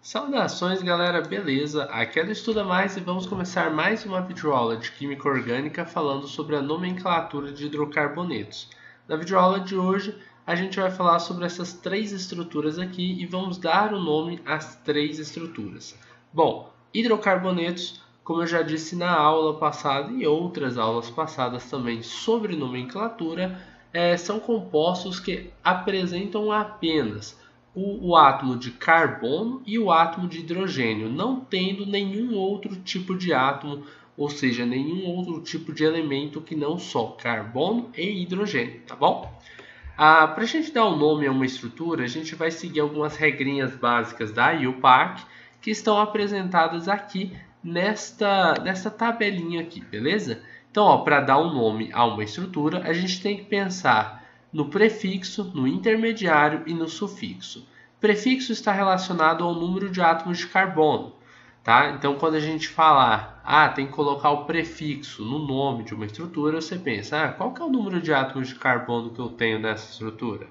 Saudações, galera, beleza? Aqui é do Estuda Mais e vamos começar mais uma videoaula de Química Orgânica falando sobre a nomenclatura de hidrocarbonetos. Na videoaula de hoje, a gente vai falar sobre essas três estruturas aqui e vamos dar o nome às três estruturas. Bom, hidrocarbonetos, como eu já disse na aula passada e outras aulas passadas também sobre nomenclatura, são compostos que apresentam apenas o átomo de carbono e o átomo de hidrogênio, não tendo nenhum outro tipo de átomo, ou seja, nenhum outro tipo de elemento que não só carbono e hidrogênio, tá bom? Para a gente dar um nome a uma estrutura, a gente vai seguir algumas regrinhas básicas da IUPAC que estão apresentadas aqui nesta tabelinha aqui, beleza? Então, para dar um nome a uma estrutura, a gente tem que pensar no prefixo, no intermediário e no sufixo. Prefixo está relacionado ao número de átomos de carbono, tá? Então, quando a gente falar, tem que colocar o prefixo no nome de uma estrutura, você pensa, qual que é o número de átomos de carbono que eu tenho nessa estrutura?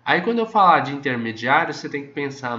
Aí, quando eu falar de intermediário, você tem que pensar,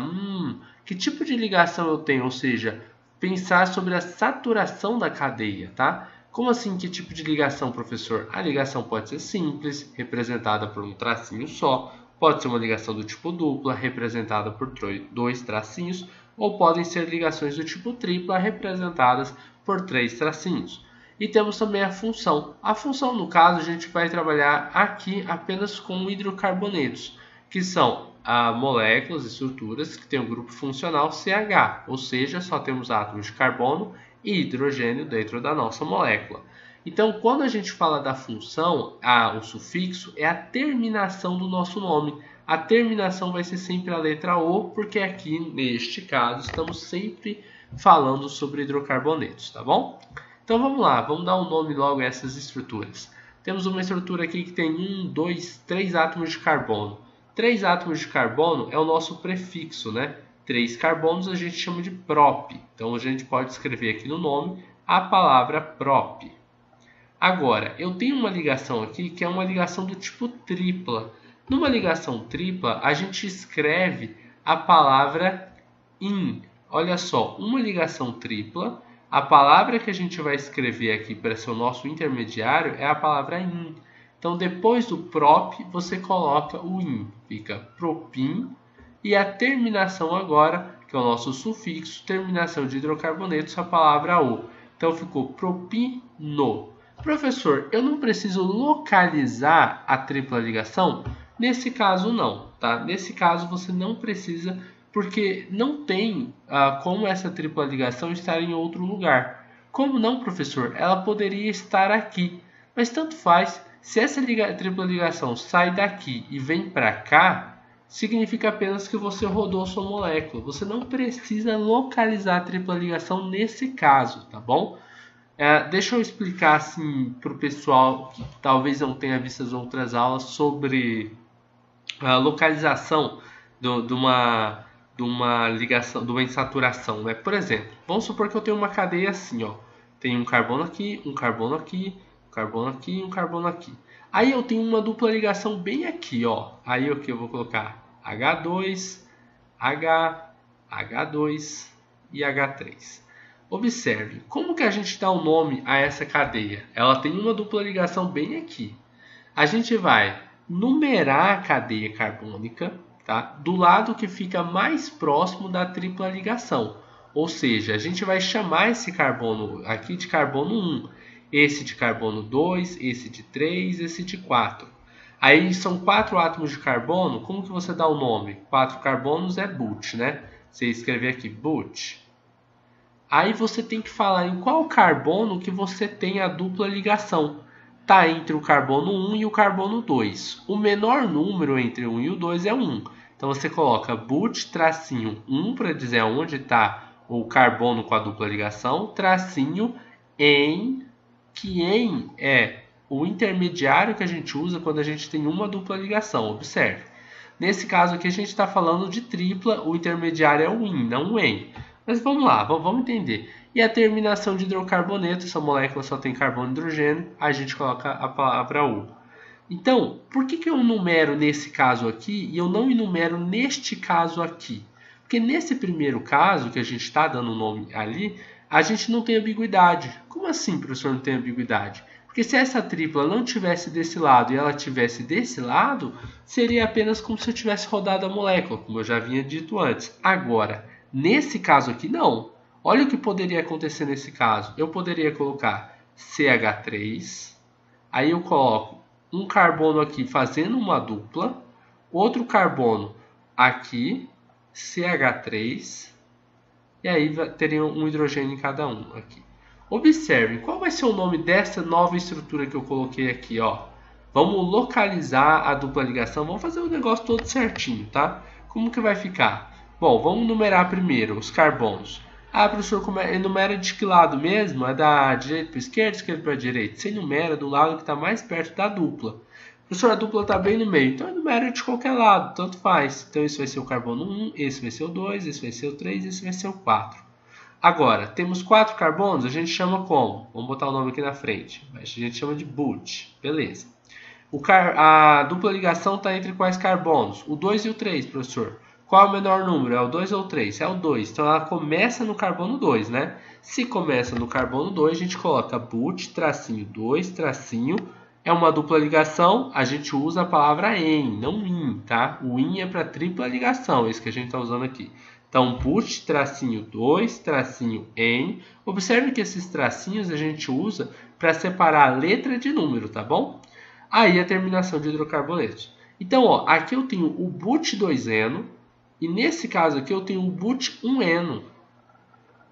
que tipo de ligação eu tenho? Ou seja, pensar sobre a saturação da cadeia, tá? Como assim, que tipo de ligação, professor? A ligação pode ser simples, representada por um tracinho só, pode ser uma ligação do tipo dupla, representada por dois tracinhos, ou podem ser ligações do tipo tripla, representadas por três tracinhos. E temos também a função. A função, no caso, a gente vai trabalhar aqui apenas com hidrocarbonetos, que são moléculas, estruturas que têm um grupo funcional CH, ou seja, só temos átomos de carbono e hidrogênio dentro da nossa molécula. Então, quando a gente fala da função, o sufixo é a terminação do nosso nome. A terminação vai ser sempre a letra O, porque aqui, neste caso, estamos sempre falando sobre hidrocarbonetos, tá bom? Então, vamos lá, vamos dar um nome logo a essas estruturas. Temos uma estrutura aqui que tem 3 átomos de carbono. 3 átomos de carbono é o nosso prefixo, né? 3 carbonos a gente chama de prop. Então, a gente pode escrever aqui no nome a palavra prop. Agora, eu tenho uma ligação aqui que é uma ligação do tipo tripla. Numa ligação tripla, a gente escreve a palavra in. Olha só, uma ligação tripla, a palavra que a gente vai escrever aqui para ser o nosso intermediário é a palavra in. Então, depois do prop, você coloca o in. Fica propin. E a terminação agora, que é o nosso sufixo, terminação de hidrocarbonetos, a palavra O. Então, ficou propino. Professor, eu não preciso localizar a tripla ligação? Nesse caso, não. Tá? Nesse caso, você não precisa, porque não tem como essa tripla ligação estar em outro lugar. Como não, professor? Ela poderia estar aqui. Mas tanto faz. Se essa tripla ligação sai daqui e vem para cá, significa apenas que você rodou sua molécula. Você não precisa localizar a tripla ligação nesse caso, tá bom? Deixa eu explicar assim para o pessoal que talvez não tenha visto as outras aulas sobre a localização de uma ligação, de uma insaturação, né? Por exemplo, vamos supor que eu tenho uma cadeia assim, ó. Tem um carbono aqui, um carbono aqui, um carbono aqui, um carbono aqui. Aí eu tenho uma dupla ligação bem aqui, ó. Aí o que eu vou colocar? H2, H, H2 e H3. Observe, como que a gente dá o nome a essa cadeia? Ela tem uma dupla ligação bem aqui. A gente vai numerar a cadeia carbônica, tá? Do lado que fica mais próximo da tripla ligação. Ou seja, a gente vai chamar esse carbono aqui de carbono 1, esse de carbono 2, esse de 3, esse de 4. Aí são 4 átomos de carbono, como que você dá o nome? 4 carbonos é but, né? Você escrever aqui but. Aí você tem que falar em qual carbono que você tem a dupla ligação. Está entre o carbono 1 e o carbono 2. O menor número entre o 1 e o 2 é 1. Então você coloca but tracinho 1 para dizer onde está o carbono com a dupla ligação, tracinho em, que em é o intermediário que a gente usa quando a gente tem uma dupla ligação. Observe. Nesse caso aqui a gente está falando de tripla, o intermediário é o in, não o en. Mas vamos lá, vamos entender. E a terminação de hidrocarboneto, essa molécula só tem carbono e hidrogênio, a gente coloca a palavra U. Então, por que eu numero nesse caso aqui e eu não enumero neste caso aqui? Porque nesse primeiro caso, que a gente está dando o nome ali, a gente não tem ambiguidade. Como assim, professor, não tem ambiguidade? Porque se essa tripla não tivesse desse lado e ela tivesse desse lado, seria apenas como se eu tivesse rodado a molécula, como eu já havia dito antes. Agora, nesse caso aqui, não. Olha o que poderia acontecer nesse caso. Eu poderia colocar CH3, aí eu coloco um carbono aqui fazendo uma dupla, outro carbono aqui, CH3, e aí teria um hidrogênio em cada um aqui. Observe, qual vai ser o nome dessa nova estrutura que eu coloquei aqui, ó? Vamos localizar a dupla ligação, vamos fazer o negócio todo certinho, tá? Como que vai ficar? Bom, vamos numerar primeiro os carbonos. Ah, professor, enumera de que lado mesmo? É da direita para a esquerda para a direita? Você enumera do lado que está mais perto da dupla. Professor, a dupla está bem no meio, então enumera de qualquer lado, tanto faz. Então esse vai ser o carbono 1, esse vai ser o 2, esse vai ser o 3, esse vai ser o 4. Agora, temos 4 carbonos, a gente chama como? Vamos botar o nome aqui na frente. A gente chama de but, beleza. A dupla ligação está entre quais carbonos? O 2 e o 3, professor. Qual é o menor número? É o 2 ou o 3? É o 2. Então ela começa no carbono 2, né? Se começa no carbono 2, a gente coloca but, tracinho 2, tracinho. É uma dupla ligação, a gente usa a palavra en, não in, tá? O in é para tripla ligação, esse que a gente está usando aqui. Então, but, tracinho 2, tracinho en. Observe que esses tracinhos a gente usa para separar a letra de número, tá bom? Aí a terminação de hidrocarbonetos. Então, ó, aqui eu tenho o but 2eno e nesse caso aqui eu tenho o but 1eno.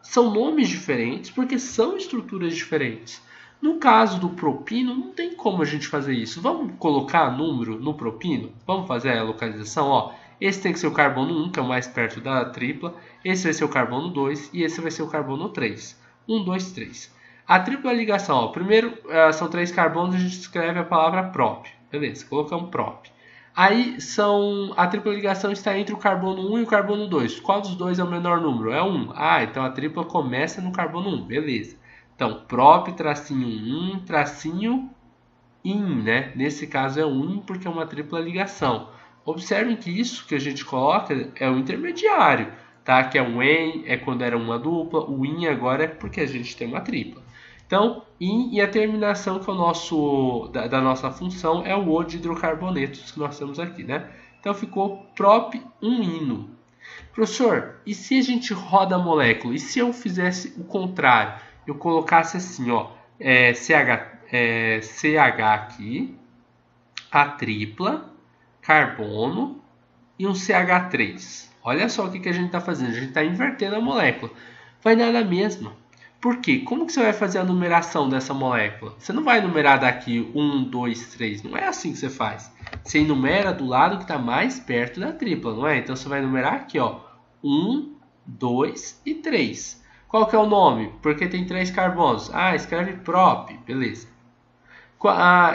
São nomes diferentes porque são estruturas diferentes. No caso do propino, não tem como a gente fazer isso. Vamos colocar número no propino? Vamos fazer a localização? Ó, esse tem que ser o carbono 1, que é o mais perto da tripla. Esse vai ser o carbono 2 e esse vai ser o carbono 3. 1, 2, 3. A tripla ligação, ó, primeiro são 3 carbonos, a gente escreve a palavra prop. Beleza, colocamos prop. Aí a tripla ligação está entre o carbono 1 e o carbono 2. Qual dos dois é o menor número? É 1. Ah, então a tripla começa no carbono 1. Beleza. Então, prop, tracinho 1, tracinho in, né? Nesse caso é um in porque é uma tripla ligação. Observem que isso que a gente coloca é o intermediário, tá? Que é um en, é quando era uma dupla. O in agora é porque a gente tem uma tripla. Então, in e a terminação que é o nosso, da nossa função é o O de hidrocarbonetos que nós temos aqui, né? Então ficou prop 1ino. Professor, e se a gente roda a molécula? E se eu fizesse o contrário? Eu colocasse assim, ó, CH aqui, a tripla, carbono e um CH3. Olha só o que a gente está fazendo, a gente está invertendo a molécula. Vai dar na mesma. Por quê? Como que você vai fazer a numeração dessa molécula? Você não vai numerar daqui 1, 2, 3. Não é assim que você faz. Você enumera do lado que está mais perto da tripla, não é? Então você vai numerar aqui, ó, 1, 2 e 3. Qual que é o nome? Porque tem 3 carbonos. Ah, escreve prop. Beleza.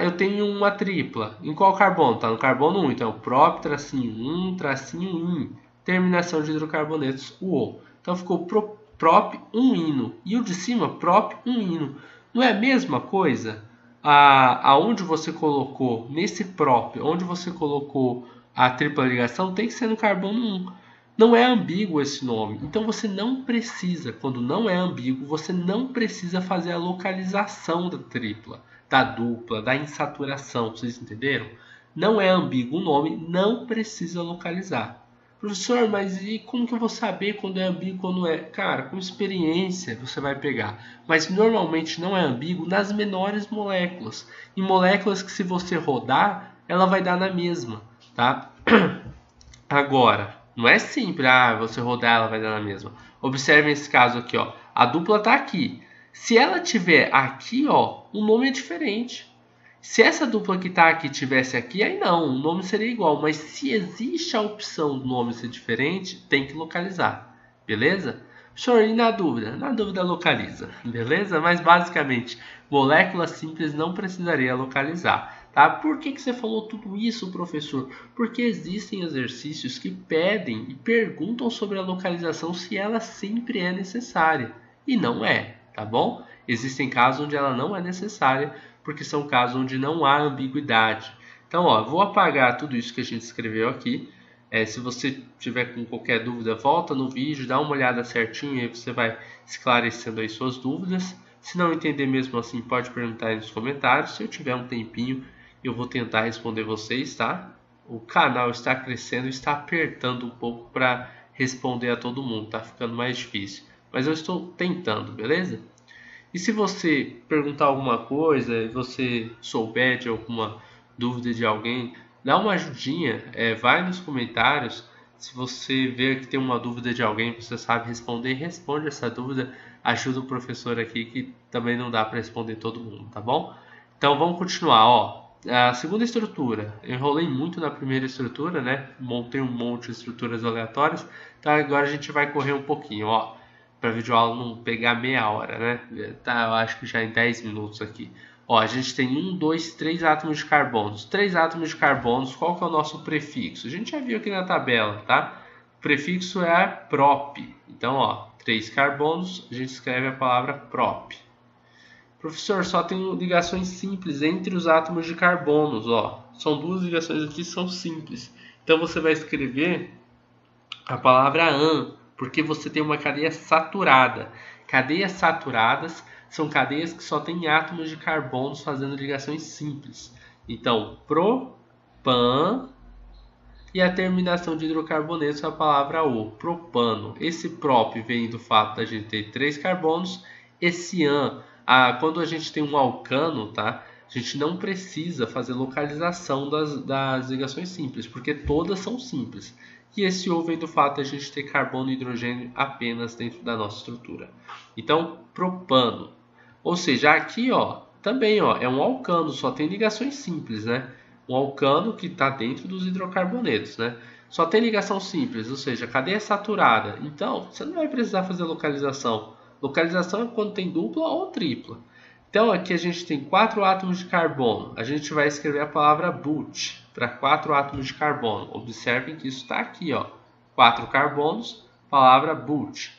Eu tenho uma tripla. Em qual carbono? Está no carbono 1. Então, prop, tracinho 1, tracinho in. Terminação de hidrocarbonetos, o O. Então, ficou prop 1ino. E o de cima, prop 1ino. Não é a mesma coisa? Aonde você colocou, nesse prop, onde você colocou a tripla ligação, tem que ser no carbono 1. Não é ambíguo esse nome, então você não precisa, quando não é ambíguo, você não precisa fazer a localização da tripla, da dupla, da insaturação, vocês entenderam? Não é ambíguo o nome, não precisa localizar. Professor, mas e como que eu vou saber quando é ambíguo e quando não é? Cara, com experiência você vai pegar, mas normalmente não é ambíguo nas menores moléculas. Em moléculas que se você rodar, ela vai dar na mesma, tá? Agora, não é simples, você rodar ela vai dar na mesma. Observe esse caso aqui, ó. A dupla está aqui. Se ela tiver aqui, ó, o nome é diferente. Se essa dupla que está aqui tivesse aqui, aí não, o nome seria igual. Mas se existe a opção do nome ser diferente, tem que localizar. Beleza? Senhor, e na dúvida? Na dúvida localiza. Beleza? Mas basicamente, molécula simples não precisaria localizar. Tá? Por que você falou tudo isso, professor? Porque existem exercícios que pedem e perguntam sobre a localização se ela sempre é necessária. E não é, tá bom? Existem casos onde ela não é necessária, porque são casos onde não há ambiguidade. Então, ó, vou apagar tudo isso que a gente escreveu aqui. Se você tiver com qualquer dúvida, volta no vídeo, dá uma olhada certinho e aí você vai esclarecendo aí suas dúvidas. Se não entender mesmo assim, pode perguntar aí nos comentários. Se eu tiver um tempinho, eu vou tentar responder vocês, tá? O canal está crescendo, está apertando um pouco para responder a todo mundo, tá ficando mais difícil. Mas eu estou tentando, beleza? E se você perguntar alguma coisa e você souber de alguma dúvida de alguém, dá uma ajudinha, vai nos comentários. Se você ver que tem uma dúvida de alguém, você sabe responder, responde essa dúvida. Ajuda o professor aqui, que também não dá para responder todo mundo, tá bom? Então vamos continuar, ó. A segunda estrutura, eu enrolei muito na primeira estrutura, né? Montei um monte de estruturas aleatórias. Então agora a gente vai correr um pouquinho, ó, para a videoaula não pegar meia hora, né? Tá, eu acho que já em 10 minutos aqui. Ó, a gente tem 1, 2, 3 átomos de carbono. 3 átomos de carbono, qual que é o nosso prefixo? A gente já viu aqui na tabela, tá? O prefixo é prop. Então, ó, 3 carbonos, a gente escreve a palavra prop. Professor, só tem ligações simples entre os átomos de carbonos, ó. São duas ligações aqui, são simples. Então você vai escrever a palavra an, porque você tem uma cadeia saturada. Cadeias saturadas são cadeias que só têm átomos de carbonos fazendo ligações simples. Então, propan, e a terminação de hidrocarbonetos é a palavra o, propano. Esse prop vem do fato da gente ter 3 carbonos. Esse an, quando a gente tem um alcano, tá? A gente não precisa fazer localização das ligações simples, porque todas são simples. E esse O vem do fato de a gente ter carbono e hidrogênio apenas dentro da nossa estrutura. Então, propano. Ou seja, aqui, ó, também, ó, é um alcano, só tem ligações simples, né? Um alcano que está dentro dos hidrocarbonetos, né? Só tem ligação simples, ou seja, cadeia saturada. Então, você não vai precisar fazer localização. Localização é quando tem dupla ou tripla. Então, aqui a gente tem 4 átomos de carbono. A gente vai escrever a palavra but para 4 átomos de carbono. Observem que isso está aqui, ó. 4 carbonos, palavra but.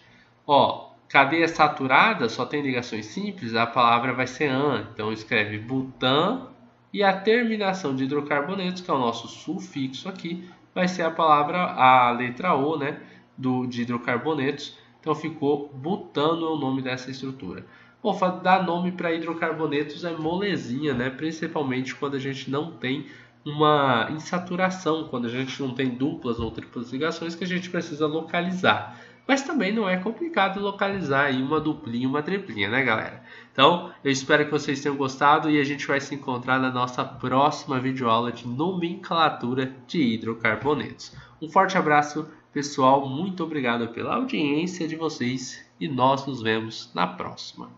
Ó, cadeia saturada só tem ligações simples, a palavra vai ser an. Então, escreve butan. E a terminação de hidrocarbonetos, que é o nosso sufixo aqui, vai ser a letra O, né, de hidrocarbonetos. Então ficou butano é o nome dessa estrutura. Bom, dar nome para hidrocarbonetos é molezinha, né? Principalmente quando a gente não tem uma insaturação, quando a gente não tem duplas ou triplas ligações que a gente precisa localizar. Mas também não é complicado localizar aí uma duplinha e uma triplinha, né, galera? Então, eu espero que vocês tenham gostado e a gente vai se encontrar na nossa próxima videoaula de nomenclatura de hidrocarbonetos. Um forte abraço, pessoal. Muito obrigado pela audiência de vocês e nós nos vemos na próxima.